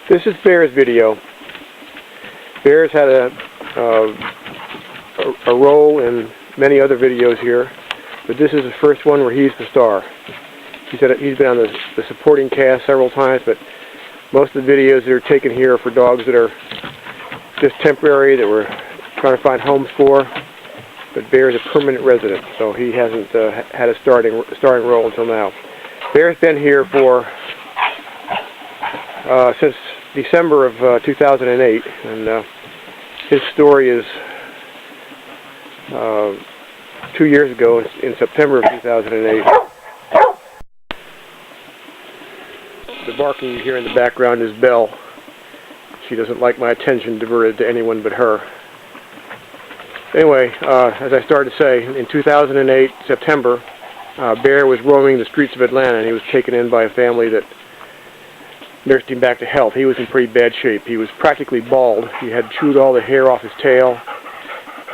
This is Bear's video. Bear's had a role in many other videos here, but this is the first one where he's the star. He's been on the supporting cast several times, but most of the videos that are taken here are for dogs that are just temporary, that we're trying to find homes for. But Bear is a permanent resident, so he hasn't had a starring role until now. Bear's been here for since December of 2008, and his story is 2 years ago, in September of 2008. The barking you hear in the background is Belle. She doesn't like my attention diverted to anyone but her. Anyway, as I started to say, in 2008, September, Bear was roaming the streets of Atlanta, and he was taken in by a family that nursed him back to health. He was in pretty bad shape. He was practically bald. He had chewed all the hair off his tail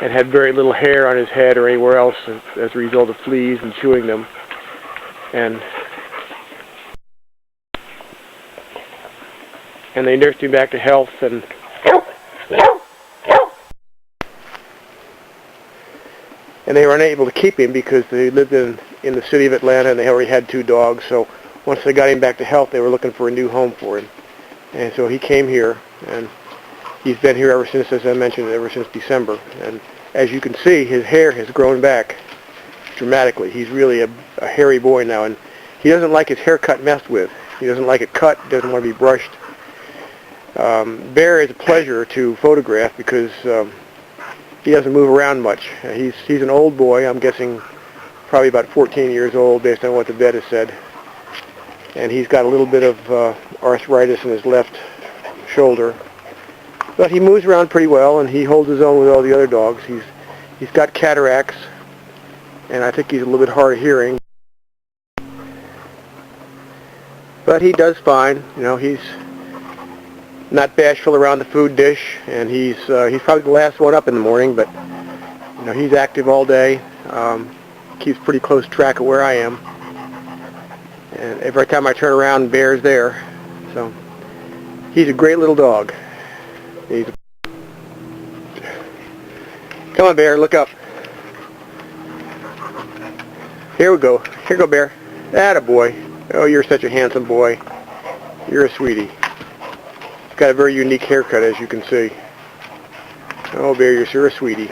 and had very little hair on his head or anywhere else as a result of fleas and chewing them. And they nursed him back to health, and they were unable to keep him because they lived in the city of Atlanta and they already had 2 dogs. So once they got him back to health, they were looking for a new home for him. And so he came here, and he's been here ever since, as I mentioned, ever since December. And as you can see, his hair has grown back dramatically. He's really a hairy boy now, and he doesn't like his haircut messed with. He doesn't like it cut, doesn't want to be brushed. Bear is a pleasure to photograph because he doesn't move around much. He's an old boy. I'm guessing probably about 14 years old based on what the vet has said. And he's got a little bit of arthritis in his left shoulder. But he moves around pretty well, and he holds his own with all the other dogs. He's got cataracts, and I think he's a little bit hard of hearing. But he does fine. You know, he's not bashful around the food dish, and he's probably the last one up in the morning, but you know, he's active all day. Keeps pretty close track of where I am, and every time I turn around, Bear's there. So he's a great little dog. Come on, Bear, look up. Here we go. Here go, Bear. Atta boy. Oh, you're such a handsome boy. You're a sweetie. Got a very unique haircut, as you can see. Oh, Bear, you're sure a sweetie.